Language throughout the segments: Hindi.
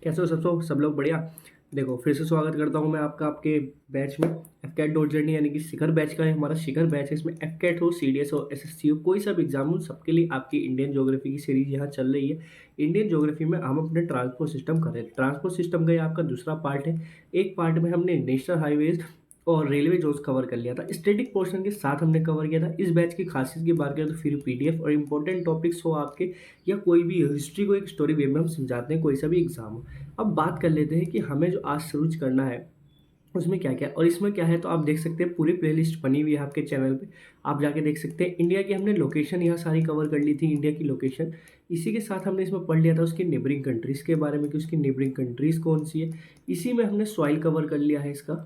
कैसे हो सब लोग बढ़िया। देखो फिर से स्वागत करता हूँ मैं आपका आपके बैच में एफकेट डॉट जर्नी यानी कि शिखर बैच का है हमारा शिखर बैच है। इसमें एफकेट हो, सीडीएस हो, एसएससी हो, कोई सा भी एग्जाम हो, सबके लिए आपकी इंडियन ज्योग्राफी की सीरीज यहाँ चल रही है। इंडियन ज्योग्राफी में हम अपने ट्रांसपोर्ट सिस्टम कर रहे हैं। ट्रांसपोर्ट सिस्टम का ये आपका दूसरा पार्ट है। एक पार्ट में हमने नेशनल हाईवेज और रेलवे जोन्स कवर कर लिया था। स्टैटिक पोर्शन के साथ हमने कवर किया था। इस बैच की खासियत की बात करें तो फिर पीडीएफ और इंपॉर्टेंट टॉपिक्स हो आपके, या कोई भी हिस्ट्री को एक स्टोरी वे में हम समझाते हैं, कोई सा भी एग्जाम हो। अब बात कर लेते हैं कि हमें जो आज शुरू करना है उसमें क्या क्या, और इसमें क्या है तो आप देख सकते हैं पूरी प्लेलिस्ट बनी हुई है आपके चैनल पे। आप जाके देख सकते हैं। इंडिया की हमने लोकेशन यहाँ सारी कवर कर ली थी, इंडिया की लोकेशन। इसी के साथ हमने इसमें पढ़ लिया था उसकी नेबरिंग कंट्रीज़ के बारे में कि उसकी नेबरिंग कंट्रीज़ कौन सी है। इसी में हमने सॉइल कवर कर लिया है इसका।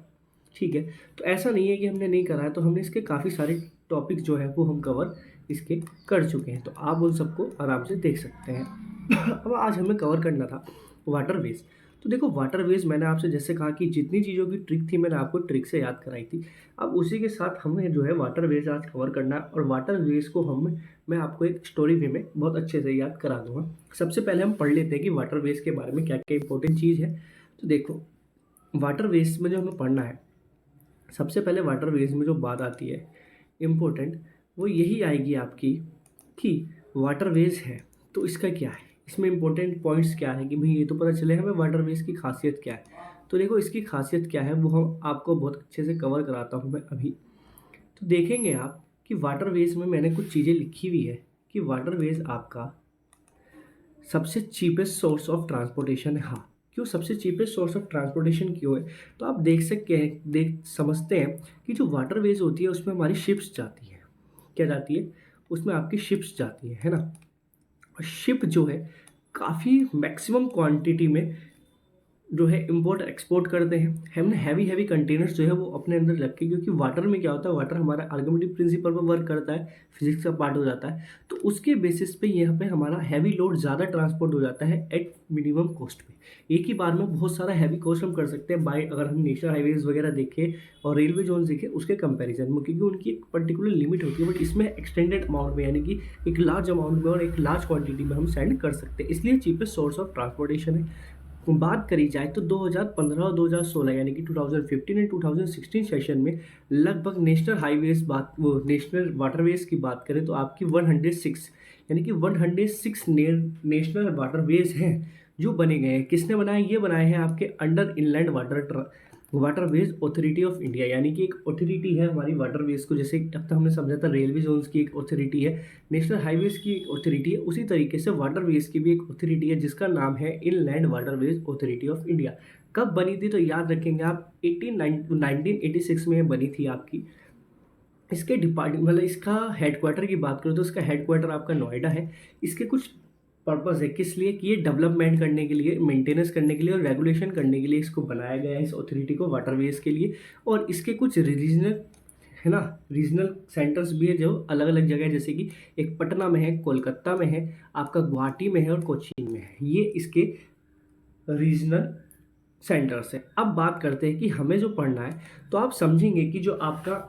ठीक है, तो ऐसा नहीं है कि हमने नहीं करा है, तो हमने इसके काफ़ी सारे टॉपिक जो है वो हम कवर इसके कर चुके हैं, तो आप उन सबको आराम से देख सकते हैं। अब आज हमें कवर करना था वाटरवेज। तो देखो वाटरवेज मैंने आपसे जैसे कहा कि जितनी चीज़ों की ट्रिक थी मैंने आपको ट्रिक से याद कराई थी। अब उसी के साथ हमें जो है वाटरवेज आज कवर करना है, और वाटरवेज को मैं आपको एक स्टोरी वे में बहुत अच्छे से याद करा दूंगा। सबसे पहले हम पढ़ लेते हैं कि वाटरवेज के बारे में क्या क्या इंपॉर्टेंट चीज़ है। तो देखो वाटरवेज में जो हमें पढ़ना है, सबसे पहले वाटरवेज में जो बात आती है इम्पोर्टेंट, वो यही आएगी आपकी कि वाटरवेज है तो इसका क्या है, इसमें इंपॉर्टेंट पॉइंट्स क्या है कि भाई ये तो पता चले हमें वाटरवेज की खासियत क्या है। तो देखो इसकी खासियत क्या है वो हम आपको बहुत अच्छे से कवर कराता हूँ मैं अभी। तो देखेंगे आप कि वाटरवेज में मैंने कुछ चीज़ें लिखी हुई है कि वाटरवेज आपका सबसे चीपेस्ट सोर्स ऑफ ट्रांसपोर्टेशन है। हाँ, क्यों सबसे चीपेस्ट सोर्स ऑफ ट्रांसपोर्टेशन क्यों है, तो आप देख सकते हैं, देख समझते हैं कि जो वाटरवेज होती है उसमें हमारी शिप्स जाती है। क्या जाती है उसमें, आपकी शिप्स जाती है ना। और शिप जो है काफ़ी मैक्सिमम क्वांटिटी में जो है इंपोर्ट एक्सपोर्ट करते हैं। हमने हैवी हैवी कंटेनर्स जो है वो अपने अंदर रख के, क्योंकि वाटर में क्या होता है, वाटर हमारा आर्गुमेंटिव प्रिंसिपल पर वर्क करता है, फिजिक्स का पार्ट हो जाता है। तो उसके बेसिस पे यहाँ पे हमारा हैवी लोड ज़्यादा ट्रांसपोर्ट हो जाता है एट मिनिमम कॉस्ट पे। एक ही बार में बहुत सारा हैवी कॉस्ट हम कर सकते हैं बाय, अगर हम नेशनल हाईवेज वगैरह देखें और रेलवे जोन देखें उसके कंपेरिजन में, क्योंकि उनकी एक पर्टिकुलर लिमिट होती है। बट इसमें एक्सटेंडेड अमाउंट में यानी कि एक लार्ज अमाउंट में और एक लार्ज क्वांटिटी में हम सेंड कर सकते हैं, इसलिए चीपेस्ट सोर्स ऑफ ट्रांसपोर्टेशन है। बात करी जाए तो 2015 और 2016 यानी कि 2015 एंड 2016 सेशन में लगभग नेशनल हाईवेज बात, वो नेशनल वाटरवेज की बात करें तो आपकी 106 यानी कि 106 नेशनल वाटरवेज हैं जो बने गए हैं। किसने बनाए, ये बनाए हैं आपके under inland waterways authority of India, यानी कि एक अथॉरिटी है हमारी वाटरवेज को। जैसे अब तक हमने समझा था रेलवे जोन्स की एक अथॉरिटी है, नेशनल हाईवेज की एक अथॉरिटी है, उसी तरीके से वाटरवेज की भी एक अथॉरिटी है जिसका नाम है inland waterways authority of India. कब बनी थी तो याद रखेंगे आप 1986 में बनी थी आपकी। इसके डिपार्टमेंट मतलब इसका हेडक्वार्टर की बात करूँ तो इसका हेडक्वार्टर आपका नोएडा है। इसके कुछ पर्पज़ है, किस लिए कि ये डेवलपमेंट करने के लिए, मेंटेनेंस करने के लिए और रेगुलेशन करने के लिए इसको बनाया गया है, इस अथॉरिटी को वाटरवेज के लिए। और इसके कुछ रीजनल है ना, रीजनल सेंटर्स भी है जो अलग अलग जगह है, जैसे कि एक पटना में है, कोलकाता में है, आपका गुवाहाटी में है और कोचीन में है। ये इसके रीजनल सेंटर्स है। अब बात करते हैं कि हमें जो पढ़ना है, तो आप समझेंगे कि जो आपका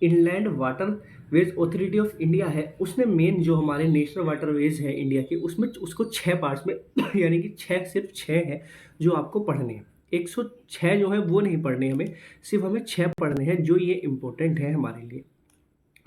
inland water veg authority of India है उसने मेन जो हमारे नेशनल वाटरवेज है इंडिया के, उसमें उसको 6 पार्ट्स में यानी कि सिर्फ 6 है जो आपको पढ़ने हैं। 106 जो है वो नहीं पढ़ने हमें, सिर्फ हमें 6 पढ़ने हैं जो ये इंपॉर्टेंट है हमारे लिए।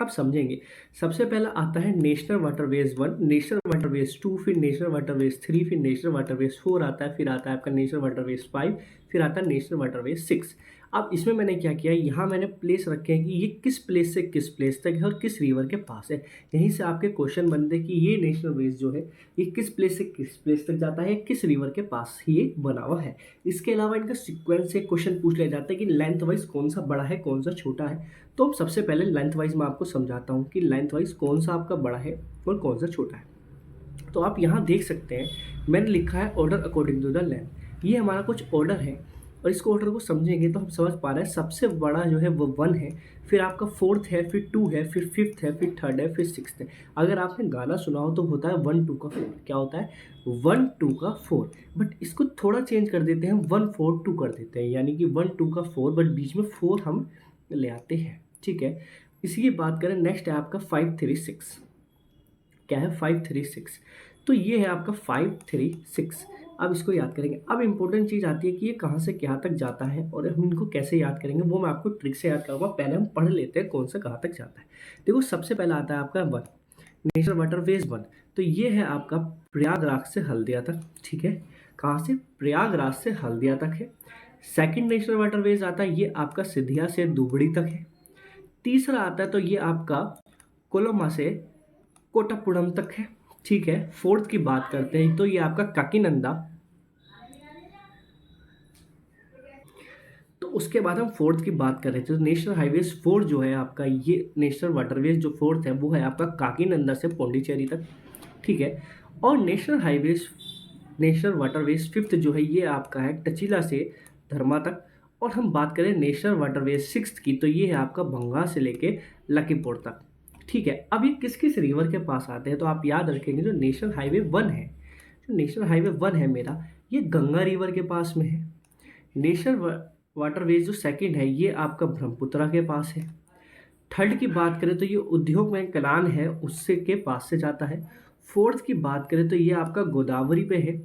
अब समझेंगे। सबसे पहला आता है नेशनल वाटरवेज 1, नेशनल वाटरवेज 2, फिर नेशनल वाटरवेज 3, फिर नेशनल वाटरवेज 4 आता है, फिर आता है आपका नेशनल वाटरवेज 5, फिर आता है नेशनल वाटरवेज 6। अब इसमें मैंने क्या किया, यहाँ मैंने प्लेस रखे हैं कि ये किस प्लेस से किस प्लेस तक है और किस रिवर के पास है। यहीं से आपके क्वेश्चन बनते हैं कि ये नेशनल वेज जो है ये किस प्लेस से किस प्लेस तक जाता है, किस रिवर के पास ये बना हुआ है। इसके अलावा इनका सिक्वेंस से क्वेश्चन पूछ लिया जाता है कि लेंथ वाइज कौन सा बड़ा है कौन सा छोटा है। तो अब सबसे पहले लेंथ वाइज मैं आपको समझाता हूँ कि लेंथ वाइज कौन सा आपका बड़ा है और कौन सा छोटा है। तो आप यहाँ देख सकते हैं मैंने लिखा है order according to the length. ये हमारा कुछ ऑर्डर है और इसको ऑर्डर को समझेंगे तो हम समझ पा रहे हैं सबसे बड़ा जो है वो 1 है, फिर आपका 4th है, फिर 2 है, फिर 5th है, फिर 3rd है, फिर 6th है। अगर आपने गाना सुना हो तो होता है 1 2 का 4। क्या होता है 1 2 का 4, बट इसको थोड़ा चेंज कर देते हैं, 1 4 2 कर देते हैं, यानी कि 1 2 का 4 बट बीच में 4 हम ले आते हैं। ठीक है, इसी की बात करें नेक्स्ट है आपका 5 3 6। क्या है 5 3 6, तो ये है आपका 5 3 6। अब इसको याद करेंगे। अब इंपॉर्टेंट चीज़ आती है कि ये कहाँ से कहाँ तक जाता है और हम इनको कैसे याद करेंगे, वो मैं आपको ट्रिक से याद करूँगा। पहले हम पढ़ लेते हैं कौन सा कहाँ तक जाता है। देखो सबसे पहला आता है आपका वन, नेशनल वाटरवेज वन। तो ये है आपका प्रयागराज से हल्दिया तक, ठीक है। कहाँ से? प्रयागराज से हल्दिया तक है। सेकंड नेशनल वाटरवेज आता है, ये आपका सिधिया से दुबड़ी तक है। तीसरा आता है तो ये आपका कोलोमा से कोटापुरम तक है, ठीक है। फोर्थ की बात करते हैं तो ये आपका काकीनंदा। तो उसके बाद हम फोर्थ की बात कर रहे थे, तो नेशनल हाईवेज फोर्थ जो है आपका, ये नेशनल वाटरवेज जो फोर्थ है वो है आपका काकीनंदा से पौंडीचेरी तक, ठीक है। और नेशनल वाटरवेज फिफ्थ जो है ये आपका है टचीला से धर्मा तक। और हम बात करें नेशनल वाटरवेज सिक्स्थ की, तो ये है आपका भंगा से लेके लखीमपुर तक, ठीक है। अब ये किस किस रिवर के पास आते हैं, तो आप याद रखेंगे जो नेशनल हाईवे वन है, जो नेशनल हाईवे वन है मेरा, ये गंगा रिवर के पास में है। नेशनल वाटरवेज जो सेकंड है ये आपका ब्रह्मपुत्रा के पास है। थर्ड की बात करें तो ये उद्योग में कलान है उससे के पास से जाता है। फोर्थ की बात करें तो ये आपका गोदावरी पे है।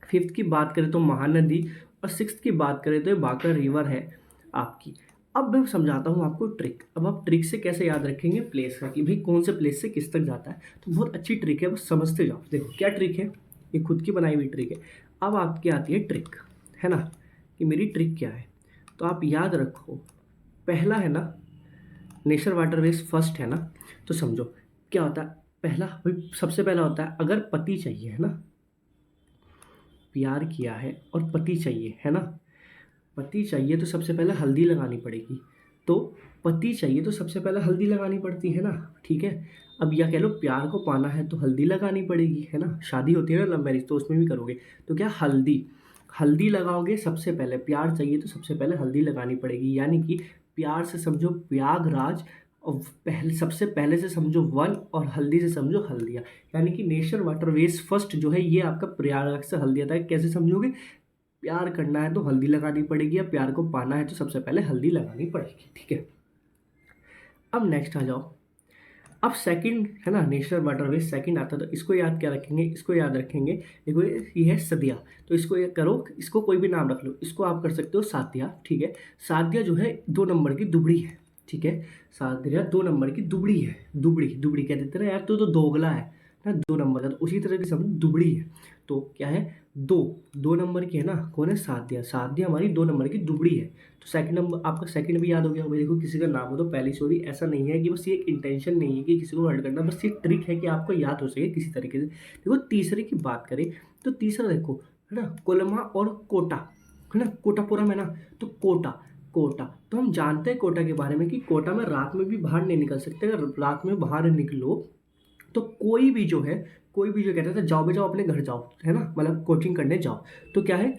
फिफ्थ की बात करें तो महानदी। और सिक्स्थ की बात करें तो ये बांका रिवर है आपकी। अब मैं समझाता हूँ आपको ट्रिक। अब आप ट्रिक से कैसे याद रखेंगे प्लेस का, कि भाई कौन से प्लेस से किस तक जाता है। तो बहुत अच्छी ट्रिक है, बस समझते जाओ। देखो क्या ट्रिक है, ये खुद की बनाई हुई ट्रिक है। अब आपकी आती है ट्रिक, है ना, कि मेरी ट्रिक क्या है। तो आप याद रखो, पहला है ना नेशनल वाटरवेज फर्स्ट है ना, तो समझो क्या होता है। पहला भाई सबसे पहला होता है अगर पति चाहिए, है ना, प्यार किया है और पति चाहिए, है ना, पति चाहिए तो सबसे पहले हल्दी लगानी पड़ेगी। तो पति चाहिए तो सबसे पहले हल्दी लगानी पड़ती है ना, ठीक है। अब या कह लो प्यार को पाना है तो हल्दी लगानी पड़ेगी, है ना। शादी होती है ना लव मैरिज, तो उसमें भी करोगे तो क्या हल्दी, हल्दी लगाओगे सबसे पहले। प्यार चाहिए तो सबसे पहले हल्दी लगानी पड़ेगी, यानी कि प्यार से समझो प्रयागराज, और पहले सबसे पहले से समझो वन, और हल्दी से समझो हल्दिया। यानी कि नेशनल वाटरवेज फर्स्ट जो है ये आपका प्रयागराज से हल्दिया तक। कैसे समझोगे, प्यार करना है तो हल्दी लगानी पड़ेगी, या प्यार को पाना है तो सबसे पहले हल्दी लगानी पड़ेगी, ठीक है। अब नेक्स्ट आ जाओ। अब सेकंड है ना नेशनल वाटरवेज सेकंड आता है, तो इसको याद क्या रखेंगे, इसको याद रखेंगे। देखो ये है सदिया, तो इसको ये करो, इसको कोई भी नाम रख लो। इसको आप कर सकते हो सादिया, ठीक है। सादिया जो है 2 नंबर की दुबड़ी है, ठीक है। सादिया 2 नंबर की दुबड़ी है। दुबड़ी दुबड़ी कह देते ना यार, तो दोगला है ना 2 नंबर का, तो उसी तरह की समझ दुबड़ी है। तो क्या है, 2 नंबर की है ना, कौन है, सादिया। सादिया हमारी 2 नंबर की दुबड़ी है। तो सेकंड नंबर आपका सेकंड भी याद हो गया होगा। देखो किसी का नाम हो तो पहली सॉरी, ऐसा नहीं है कि बस ये एक इंटेंशन नहीं है कि किसी को हर्ट करना, बस ये ट्रिक है कि आपको याद हो सके किसी तरीके से। देखो तीसरे की बात करें तो तीसरा देखो है ना, कोलमा और कोटा, है ना, कोटापुरम है ना, तो कोटा कोटा। तो हम जानते हैं कोटा के बारे में कि कोटा में रात में भी बाहर नहीं निकल सकते। अगर रात में बाहर निकलो तो कोई भी जो है, कोई भी जो कहता था जाओ बे जाओ अपने घर जाओ, है ना, मतलब कोचिंग करने जाओ, तो क्या है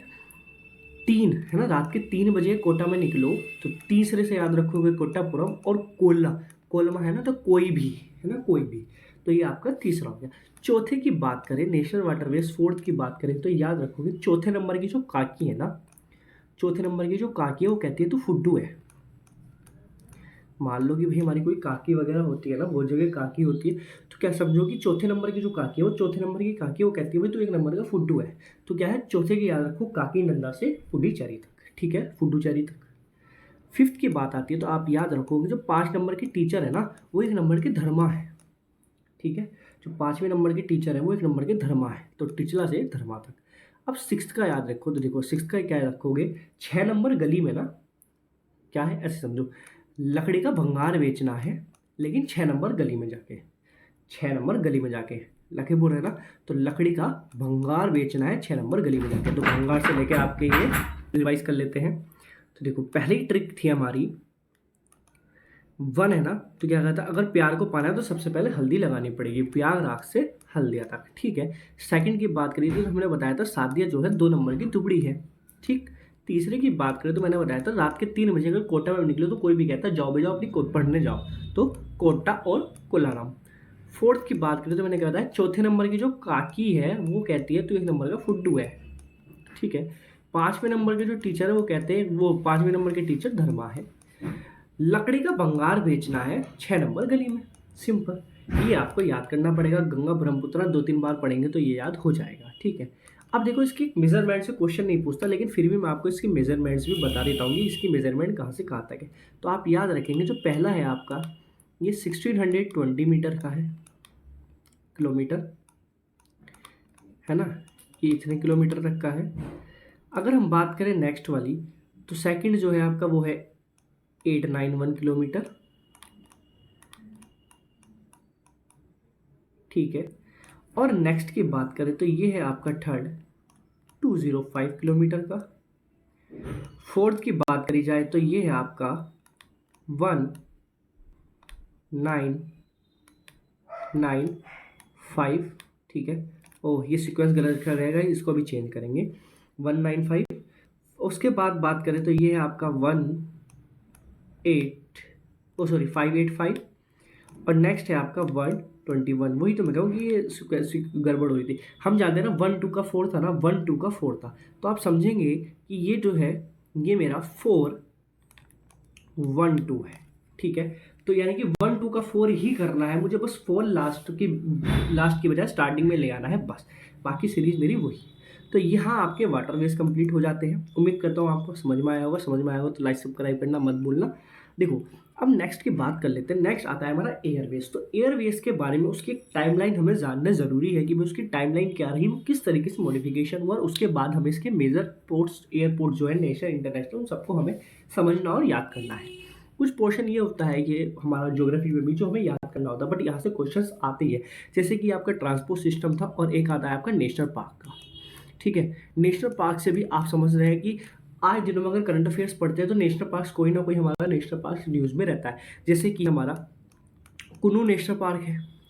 3 है ना, रात के 3 बजे कोटा में निकलो। तो तीसरे से याद रखोगे कोटापुरम, और कोल्ला, कोलमा है ना, तो कोई भी, है ना, कोई भी। तो ये आपका तीसरा हो गया। चौथे की बात करें नेशनल वाटरवेज फोर्थ की बात करें, तो याद रखोगे चौथे नंबर की जो काकी है ना, चौथे नंबर की जो काकी है वो कहती है तू फुड्डू है। मान लो कि भाई हमारी कोई काकी वगैरह होती है ना, बहुत जगह काकी होती है, तो क्या समझो कि चौथे नंबर की जो काकी है, वो चौथे नंबर की काकी वो कहती है भाई तू 1 नंबर का फुड्डू है। तो क्या है, चौथे की याद रखो काकी नंदा से पुडुचेरी तक, ठीक है, पुडुचेरी तक। फिफ्थ की बात आती है तो आप याद रखोगे जो 5 नंबर की टीचर है ना, वो 1 नंबर की धर्मा है, ठीक है। जो 5वें नंबर की टीचर है वो 1 नंबर की धर्मा है, तो टिचला से धर्मा तक। अब सिक्स्थ का याद रखो, तो देखो सिक्स्थ का क्या रखोगे, 6 नंबर गली में ना, क्या है ऐसे समझो, लकड़ी का भंगार बेचना है, लेकिन 6 नंबर गली में जाके, 6 नंबर गली में जाके, लखीमपुर है ना, तो लकड़ी का भंगार बेचना है 6 नंबर गली में जाके। तो भंगार से लेके आपके ये रिवाइज कर लेते हैं। तो देखो पहली ट्रिक थी हमारी वन है ना, तो क्या कहता है अगर प्यार को पाना है तो सबसे पहले हल्दी लगानी पड़ेगी, प्रयागराज से हल्दिया तक, ठीक है। सेकंड की बात करी थी तो हमने बताया था सादिया जो है 2 नंबर की दुबड़ी है, ठीक। तीसरे की बात करें तो मैंने बताया था रात के 3 बजे अगर कोटा में निकले तो कोई भी कहता है जाओ बे जाओ अपनी पढ़ने जाओ, तो कोटा और कोलाराम। फोर्थ की बात करें तो मैंने क्या बताया, चौथे नंबर की जो काकी है वो कहती है तो 1 नंबर का फुड्डू है, ठीक है। 5वें नंबर के जो टीचर है वो कहते हैं, वो 5वें नंबर के टीचर धर्मा है। लकड़ी का भंगार बेचना है 6 नंबर गली में, सिंपल। ये आपको याद करना पड़ेगा, गंगा ब्रह्मपुत्रा 2-3 बार पढ़ेंगे तो ये याद हो जाएगा, ठीक है। अब देखो इसकी मेजरमेंट से क्वेश्चन नहीं पूछता, लेकिन फिर भी मैं आपको इसकी मेजरमेंट्स भी बता देता हूँ कि इसकी मेजरमेंट कहाँ से कहाँ तक है। तो आप याद रखेंगे जो पहला है आपका, ये 1620 मीटर का है, किलोमीटर, है ना, ये इतने किलोमीटर तक का है। अगर हम बात करें नेक्स्ट वाली, तो सेकंड जो है आपका वो है 891 किलोमीटर, ठीक है। और नेक्स्ट की बात करें तो ये है आपका थर्ड 205 किलोमीटर का। फोर्थ की बात करी जाए तो ये है आपका 1995, ठीक है। ओह, ये सीक्वेंस गलत का रहेगा, इसको भी चेंज करेंगे, 195। उसके बाद बात करें तो ये है आपका 585, और नेक्स्ट है आपका 121। वही तो मैं कहूँ कि ये गड़बड़ हुई थी। हम जानते हैं ना 1 2 का 4 था ना, 1 2 का 4 था, तो आप समझेंगे कि ये जो है ये मेरा 412 है, ठीक है। तो यानी कि 1 2 का 4 ही करना है मुझे, बस 4 लास्ट की बजाय स्टार्टिंग में ले आना है बस, बाकी सीरीज मेरी वही है। तो यहाँ आपके वाटरवेज कंप्लीट हो जाते हैं। उम्मीद करता हूँ आपको समझ में आया होगा। समझ में आया होगा तो लाइक सब्सक्राइब करना मत भूलना। देखो, अब नेक्स्ट की बात कर लेते हैं। नेक्स्ट आता है हमारा एयरवेज। तो एयरवेज के बारे में उसकी टाइमलाइन हमें जानना ज़रूरी है कि भाई उसकी टाइमलाइन क्या रही, वो किस तरीके से मॉडिफिकेशन हुआ, और उसके बाद हमें इसके मेजर पोर्ट्स, एयरपोर्ट जो है नेशनल इंटरनेशनल, उन सबको हमें समझना और याद करना है। कुछ पोर्शन ये होता है कि हमारा ज्योग्राफी में भी जो हमें याद करना होता है, बट यहाँ से क्वेश्चंस आते ही है। जैसे कि आपका ट्रांसपोर्ट सिस्टम था, और एक आता है आपका नेशनल पार्क का, ठीक है। नेशनल पार्क से भी आप समझ रहे हैं कि आज दिनों में अगर करंट अफेयर्स पढ़ते हैं तो नेशनल पार्क कोई ना कोई हमारा नेशनल पार्क न्यूज़ में रहता है। जैसे कि हमारा कुनू नेशनल पार्क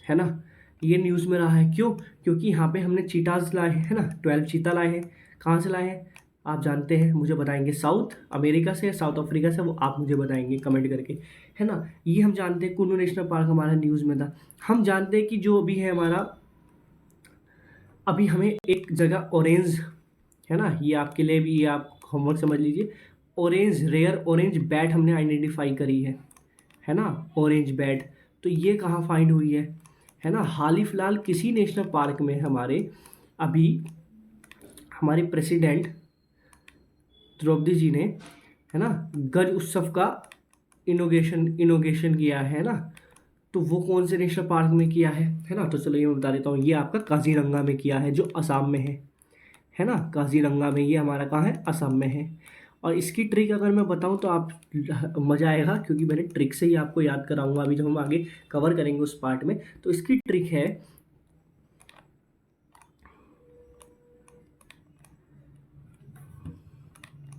है ना, ये न्यूज़ में रहा है। क्यों? क्योंकि यहाँ पे हमने चीताज लाए हैं, है ना, 12 चीता लाए हैं। कहाँ से लाए हैं आप जानते हैं, मुझे बताएंगे साउथ अमेरिका से, साउथ अफ्रीका से, वो आप मुझे बताएंगे कमेंट करके, है ना। ये हम जानते हैं, कुनू नेशनल पार्क हमारा न्यूज़ में था। हम जानते हैं कि जो अभी है हमारा, अभी हमें एक जगह ऑरेंज, है ना, ये आपके लिए भी, ये आप होमवर्क समझ लीजिए। ऑरेंज, रेयर ऑरेंज बैट हमने आइडेंटिफाई करी है ना, ऑरेंज बैट। तो ये कहाँ फाइंड हुई है ना, हाल ही फिलहाल किसी नेशनल पार्क में हमारे, अभी हमारे प्रेसिडेंट द्रौपदी जी ने, है ना, गज उत्सव का इनोगेशन किया है ना। तो वो कौन से नेशनल पार्क में किया है ना। तो चलो ये मैं बता देता हूँ, ये आपका काजीरंगा में किया है, जो असम में है ना। काजीरंगा में, ये हमारा कहाँ है, असम में है। और इसकी ट्रिक अगर मैं बताऊं तो आप मज़ा आएगा, क्योंकि मैंने ट्रिक से ही आपको याद कराऊंगा अभी जब हम आगे कवर करेंगे उस पार्ट में। तो इसकी ट्रिक है,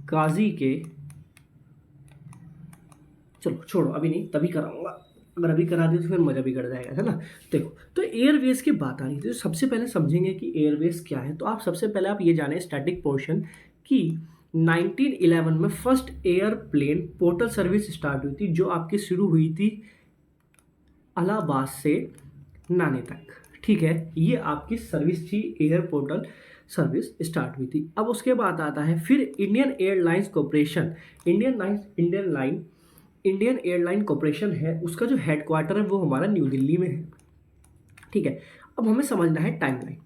काजी के, चलो छोड़ो अभी नहीं, तभी कराऊंगा, अगर अभी करा दे तो फिर मज़ा भी कर जाएगा, है ना। देखो, तो एयरवेज की बात आ रही थी, तो सबसे पहले समझेंगे कि एयरवेज क्या है। तो आप सबसे पहले आप ये जाने स्टैटिक पोर्शन कि 1911 में first airplane portal service start हुई थी, जो आपकी शुरू हुई थी इलाहाबाद से नाने तक, ठीक है। ये आपकी सर्विस थी, एयर पोर्टल सर्विस स्टार्ट हुई थी। अब उसके बाद आता है फिर Indian airlines corporation. Indian airline corporation है, उसका जो हेडक्वार्टर है वो हमारा न्यू दिल्ली में है, ठीक है। अब हमें समझना है टाइमलाइन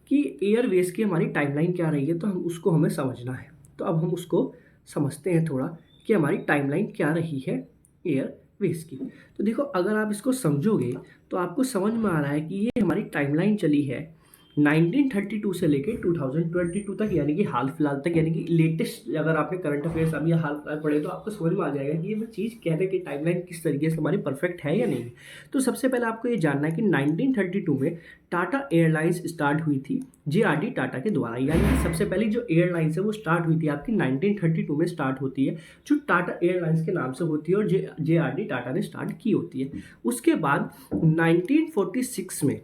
कि एयरवेज की हमारी टाइमलाइन क्या रही है, तो हम उसको हमें समझना है। तो अब हम उसको समझते हैं थोड़ा कि हमारी टाइमलाइन क्या रही है एयरवेज की। तो देखो, अगर आप इसको समझोगे तो आपको समझ में आ रहा है कि ये हमारी टाइमलाइन चली है 1932 से लेके 2022 तक, यानी कि हाल फिलहाल तक, यानी कि लेटेस्ट। अगर आपने करंट अफेयर्स अभी हाल फिलहाल पढ़े तो आपको समझ में आ जाएगा कि ये चीज़ कहने की टाइमलाइन किस तरीके से हमारी परफेक्ट है या नहीं है। तो सबसे पहले आपको ये जानना है कि 1932 में टाटा एयरलाइंस स्टार्ट हुई थी JRD टाटा के द्वारा, यानी कि सबसे पहली जो एयरलाइंस है वो स्टार्ट हुई थी आपकी 1932 में स्टार्ट होती है, जो टाटा एयरलाइंस के नाम से होती है, और JRD टाटा ने स्टार्ट की होती है। उसके बाद 1946 में,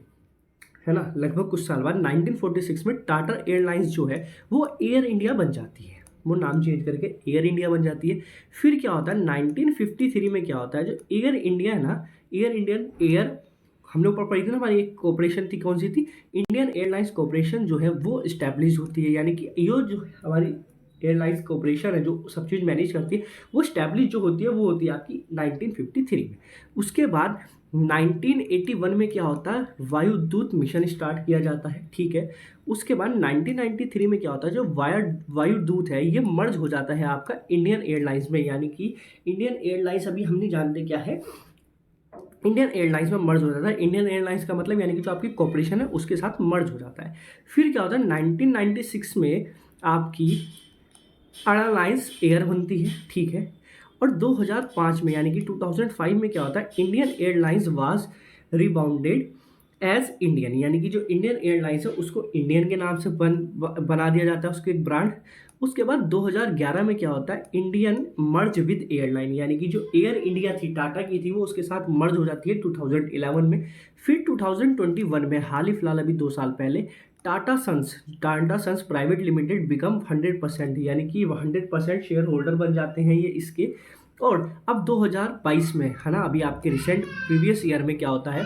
है ना, लगभग कुछ साल बाद 1946 में टाटा एयरलाइंस जो है वो एयर इंडिया बन जाती है, वो नाम चेंज करके एयर इंडिया बन जाती है। फिर क्या होता है 1953 में, क्या होता है, जो एयर इंडिया है ना, एयर हमने ऊपर पढ़ी थी ना, हमारी एक कॉर्पोरेशन थी, कौन सी थी, इंडियन एयरलाइंस कॉर्पोरेशन जो है वो इस्टेब्लिश होती है। यानी कि ये जो हमारी एयरलाइंस कॉर्पोरेशन है जो सब चीज़ मैनेज करती है, वो इस्टेब्लिश जो होती है वो होती है आपकी 1953 में। उसके बाद 1981 में क्या होता है, वायुदूत मिशन स्टार्ट किया जाता है, ठीक है। उसके बाद 1993 में क्या होता है, जो वायुदूत है ये मर्ज हो जाता है आपका इंडियन एयरलाइंस में, यानी कि इंडियन एयरलाइंस अभी हम नहीं जानते क्या है, इंडियन एयरलाइंस में मर्ज हो जाता है। इंडियन एयरलाइंस का मतलब यानी कि जो आपकी कॉर्पोरेशन है उसके साथ मर्ज हो जाता है। फिर क्या होता है, 1996 में आपकी एयरलाइंस एयर बनती है, ठीक है। और 2005 में यानी कि 2005 में क्या होता है, Indian Airlines was rebounded as Indian, यानी कि जो इंडियन एयरलाइंस है उसको इंडियन के नाम से बना दिया जाता है, उसके एक ब्रांड। उसके बाद 2011 में क्या होता है, इंडियन मर्ज विद एयरलाइन, यानी कि जो एयर इंडिया थी टाटा की थी वो उसके साथ मर्ज हो जाती है 2011 में। फिर 2021 में हाल ही फिलहाल अभी 2 साल पहले Tata Sons Private Limited become 100%, यानी कि 100% शेयर होल्डर बन जाते हैं ये इसके। और अब 2022 में है ना, अभी आपके रिसेंट प्रीवियस ईयर में क्या होता है,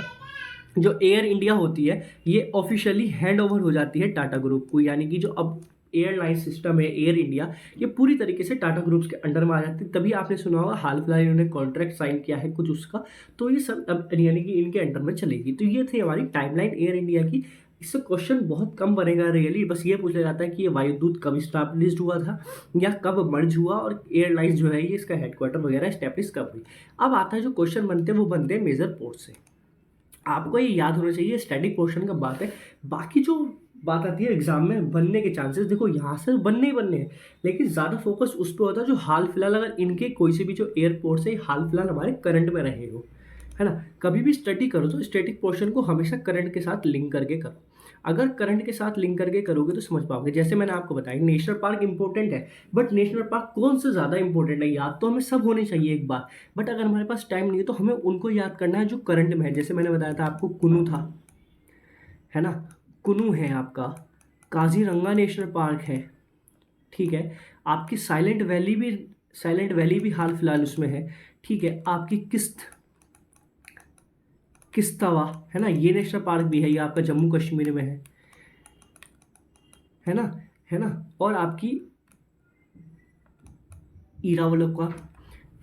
जो एयर इंडिया होती है ये ऑफिशियली हैंड ओवर हो जाती है टाटा ग्रुप को, यानी कि जो अब एयरलाइन सिस्टम है एयर इंडिया ये पूरी तरीके से टाटा ग्रुप्स के अंडर में आ जाती है। तभी आपने सुना होगा हाल फिलहाल इन्होंने कॉन्ट्रैक्ट साइन किया है कुछ उसका, तो ये सब अब यानी कि इनके अंडर में चलेगी। तो ये थी हमारी टाइमलाइन एयर इंडिया की। इससे क्वेश्चन बहुत कम बनेगा रियली, बस ये पूछा जाता है कि ये वायुदूत कब स्टैब्लिश हुआ था या कब मर्ज हुआ, और एयरलाइंस जो है ये इसका हेडक्वार्टर वगैरह स्टैब्लिश कब हुई। अब आता है जो क्वेश्चन बनते हैं वो बनते हैं मेजर पोर्ट से। आपको ये याद होना चाहिए, स्टैटिक पोर्शन का बात है। बाकी जो बात आती है एग्जाम में बनने के चांसेस, देखो यहाँ से बनने ही बनने हैं, लेकिन ज़्यादा फोकस उस पर होता है जो हाल फिलहाल अगर इनके कोई से भी जो एयरपोर्ट है हाल फिलहाल हमारे करंट में रहे हो, है ना। कभी भी स्टडी करो तो स्टैटिक पोर्शन को हमेशा करंट के साथ लिंक करके करो। अगर करंट के साथ लिंक करके करोगे तो समझ पाओगे। जैसे मैंने आपको बताया नेशनल पार्क इंपॉर्टेंट है, बट नेशनल पार्क कौन से ज़्यादा इंपॉर्टेंट है, याद तो हमें सब होने चाहिए एक बार, बट अगर हमारे पास टाइम नहीं है तो हमें उनको याद करना है जो करंट में है। जैसे मैंने बताया था आपको कुनू था, है ना, कुनू है आपका, काजीरंगा नेशनल पार्क है, ठीक है। आपकी साइलेंट वैली भी हाल फिलहाल उसमें है, ठीक है। आपकी किस्तवा है ना, ये नेशनल पार्क भी है, ये आपका जम्मू कश्मीर में है ना, है ना। और आपकी ईरावलका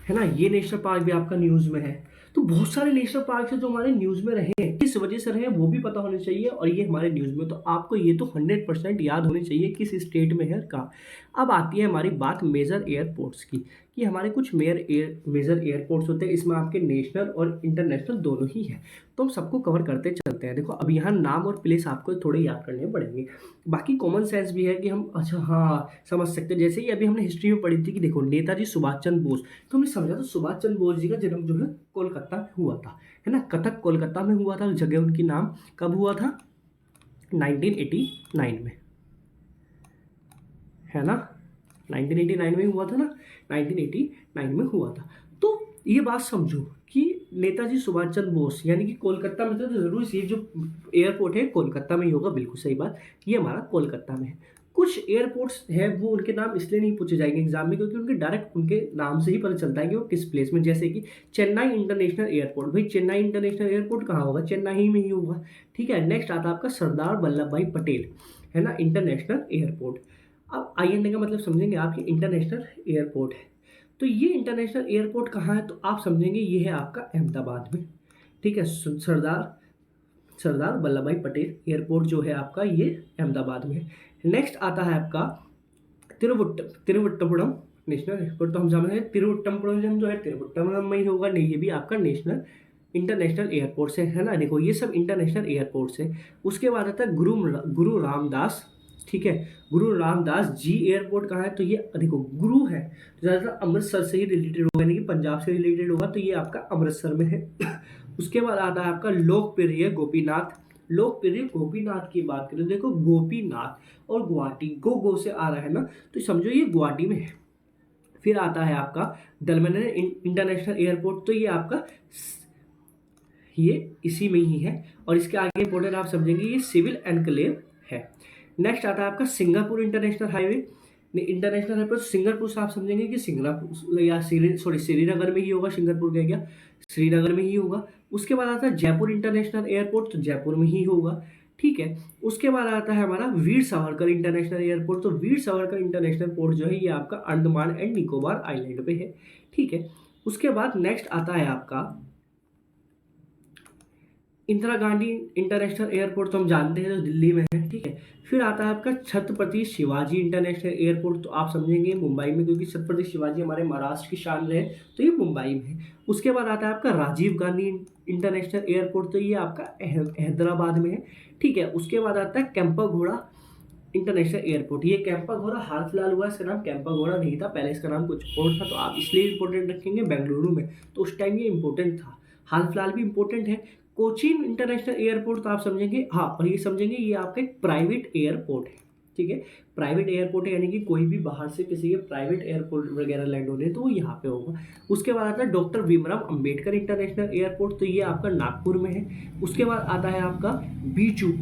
है ना, ये नेशनल पार्क भी आपका न्यूज़ में है। तो बहुत सारे नेशनल पार्क है जो हमारे न्यूज़ में रहे हैं, किस वजह से रहे हैं वो भी पता होने चाहिए, और ये हमारे न्यूज़ में, तो आपको ये तो 100% याद होनी चाहिए किस स्टेट में है कहाँ। अब आती है हमारी बात मेजर एयरपोर्ट्स की, कि हमारे कुछ मेजर एयरपोर्ट्स होते हैं, इसमें आपके नेशनल और इंटरनेशनल दोनों ही है। तो हम सबको कवर करते चलते हैं। देखो अब यहाँ नाम और प्लेस आपको थोड़े याद करने पड़ेंगे, बाकी कॉमन सेंस भी है कि हम अच्छा हाँ समझ सकते हैं। जैसे ही अभी हमने हिस्ट्री में पढ़ी थी कि देखो नेताजी सुभाष चंद्र बोस, तो हमने समझा था सुभाष चंद्र बोस जी का जन्म जो है कोलकाता में हुआ था, है ना। कथक कोलकाता में हुआ था, जगह उनकी नाम कब हुआ था, 1989 में, है ना। 1989 में हुआ था ना, 1989 में हुआ था। तो ये बात समझो कि नेताजी सुभाष चंद्र बोस यानी कि कोलकाता में थे, तो जरूर ये जो एयरपोर्ट है कोलकाता में ही होगा, बिल्कुल सही बात, ये हमारा कोलकाता में है। कुछ एयरपोर्ट्स हैं वो उनके नाम इसलिए नहीं पूछे जाएंगे एग्जाम में क्योंकि उनके डायरेक्ट उनके नाम से ही पता चलता है कि वो किस प्लेस में। जैसे कि चेन्नई इंटरनेशनल एयरपोर्ट, भाई चेन्नई इंटरनेशनल एयरपोर्ट कहाँ होगा, चेन्नई में ही होगा, ठीक है। नेक्स्ट आता है आपका सरदार वल्लभ भाई पटेल, है ना, इंटरनेशनल एयरपोर्ट। अब आईएनए का मतलब समझेंगे आप, ये इंटरनेशनल एयरपोर्ट है। तो ये इंटरनेशनल एयरपोर्ट कहाँ है, तो आप समझेंगे ये है आपका अहमदाबाद में, ठीक है। सरदार वल्लभ भाई पटेल एयरपोर्ट जो है आपका ये अहमदाबाद में है। नेक्स्ट आता है आपका तिरुवट्टपुरम नेशनल एयरपोर्ट, तो हम समझेंगे तिरुवट्टपुरम जो है तिरुवट्टपुरम में ही होगा, नहीं ये भी आपका नेशनल इंटरनेशनल एयरपोर्ट से, है ना। देखो ये सब इंटरनेशनल एयरपोर्ट से। उसके बाद आता है गुरु रामदास, ठीक है, गुरु रामदास जी एयरपोर्ट कहाँ है, तो ये देखो गुरु है तो ज़्यादातर अमृतसर से ही रिलेटेड होगा, यानी कि पंजाब से रिलेटेड होगा, तो ये आपका अमृतसर में है। उसके बाद आता है आपका लोकप्रिय गोपीनाथ। लोकप्रिय गोपीनाथ की बात करें, देखो गोपीनाथ और गुवाहाटी गो से आ रहा है ना, तो समझो ये गुवाहाटी में है। फिर आता है आपका दलमन इंटरनेशनल एयरपोर्ट, तो ये आपका ये इसी में ही है, और इसके आगे इंपॉर्टेंट आप समझेंगे ये सिविल एनक्लेव है। नेक्स्ट आता है आपका Singapore international highway, international airport Singapore से आप समझेंगे कि सिंगापुर या श्रीनगर में ही होगा, सिंगापुर का क्या श्रीनगर में ही होगा। उसके बाद आता है जयपुर इंटरनेशनल एयरपोर्ट, तो जयपुर में ही होगा, ठीक है। उसके बाद आता है हमारा वीर सावरकर इंटरनेशनल एयरपोर्ट, तो वीर सावरकर इंटरनेशनल पोर्ट जो है ये आपका अंडमान एंड निकोबार आइलैंड पे है, ठीक है। उसके बाद नेक्स्ट आता है आपका इंदिरा गांधी इंटरनेशनल एयरपोर्ट तो हम जानते हैं, जो दिल्ली में है, ठीक है। फिर आता है आपका छत्रपति शिवाजी इंटरनेशनल एयरपोर्ट, तो आप समझेंगे मुंबई में, क्योंकि छत्रपति शिवाजी हमारे महाराष्ट्र की शान रहे, तो ये मुंबई में है। उसके बाद आता है आपका राजीव गांधी इंटरनेशनल एयरपोर्ट, तो ये आपका हैदराबाद में है, ठीक है। उसके बाद आता है कैंपा घोड़ा इंटरनेशनल एयरपोर्ट। ये कैंपा घोड़ा हाल फिलहाल हुआ है, इसका नाम कैंपा घोड़ा नहीं था, पहले इसका नाम कुछ और था, तो आप इसलिए इंपॉर्टेंट रखेंगे बेंगलुरु में, तो उस टाइम ये इंपॉर्टेंट था। हाल फिलहाल भी इंपॉर्टेंट है। कोचीन इंटरनेशनल एयरपोर्ट, तो आप समझेंगे, हाँ, और ये समझेंगे ये आपका एक प्राइवेट एयरपोर्ट है, ठीक है। प्राइवेट एयरपोर्ट है, यानी कि कोई भी बाहर से किसी के प्राइवेट एयरपोर्ट वगैरह लैंड होने, तो वो यहाँ पे होगा। उसके बाद आता है doctor Bhimrao Ambedkar international airport, तो ये आपका नागपुर में है। उसके बाद आता है आपका बीचू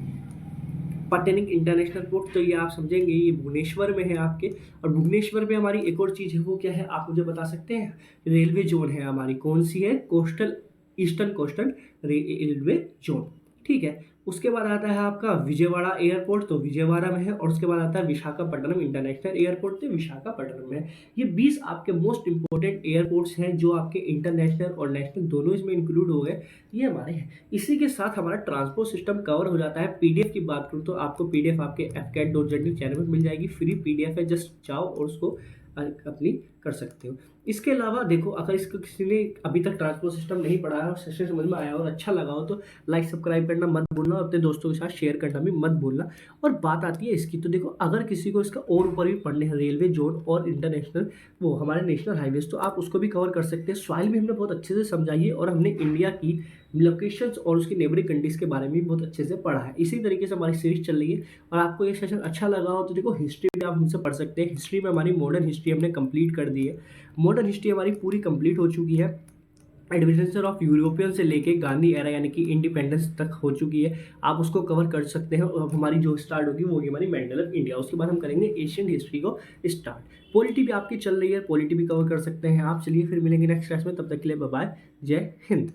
पटेनिक इंटरनेशनल पोर्ट, तो ये आप समझेंगे ये भुवनेश्वर में है आपके। और भुवनेश्वर में हमारी एक और चीज़ है, वो क्या है आप मुझे बता सकते हैं? रेलवे जोन है हमारी, कौन सी है? Coastal, eastern coastal railway zone, ठीक है। उसके बाद आता है आपका विजयवाड़ा एयरपोर्ट, तो विजयवाड़ा में है। और उसके बाद आता है विशाखापट्टनम इंटरनेशनल एयरपोर्ट, तो विशाखापट्टनम में है। ये 20 आपके मोस्ट इंपॉर्टेंट एयरपोर्ट्स हैं, जो आपके इंटरनेशनल और नेशनल दोनों इसमें इंक्लूड हो गए, ये हमारे हैं। इसी के साथ हमारा ट्रांसपोर्ट सिस्टम कवर हो जाता है। पीडीएफ की बात करूँ तो आपको पीडीएफ आपके fcat.jn चैनल पर मिल जाएगी, फ्री पीडीएफ है, जस्ट जाओ और उसको अपनी कर सकते हो। इसके अलावा देखो, अगर इसको किसी ने अभी तक ट्रांसपोर्ट सिस्टम नहीं पढ़ा है और सेशन समझ में आया और अच्छा लगा हो, तो लाइक सब्सक्राइब करना मत भूलना, और अपने दोस्तों के साथ शेयर करना भी मत भूलना। और बात आती है इसकी, तो देखो अगर किसी को इसका और ऊपर भी पढ़ने हैं, रेलवे जोन और इंटरनेशनल, वो हमारे नेशनल हाईवेज, तो आप उसको भी कवर कर सकते हैं। सॉइल भी हमने बहुत अच्छे से समझाई है, और हमने इंडिया की लोकेशंस और उसकी नेबरिंग कंट्रीज के बारे में भी बहुत अच्छे से पढ़ा है। इसी तरीके से हमारी सीरीज चल रही है। और आपको ये सेशन अच्छा लगा हो तो देखो, हिस्ट्री भी आप हमसे पढ़ सकते हैं। हिस्ट्री में हमारी मॉडर्न हिस्ट्री हमने कंप्लीट कर दी है। मॉडर्न हिस्ट्री हमारी पूरी कंप्लीट हो चुकी है। एडवेंचर ऑफ यूरोपियन से लेके गांधी एरा यानी कि इंडिपेंडेंस तक हो चुकी है, आप उसको कवर कर सकते हैं। और अब हमारी जो स्टार्ट होगी वो होगी हमारी मेंडल ऑफ इंडिया। उसके बाद हम करेंगे एशियन हिस्ट्री को स्टार्ट। पॉलिटी भी आपकी चल रही है, पॉलिटी भी कवर कर सकते हैं आप। चलिए फिर मिलेंगे नेक्स्ट क्लास में, तब तक के लिए बाय बाय, जय हिंद।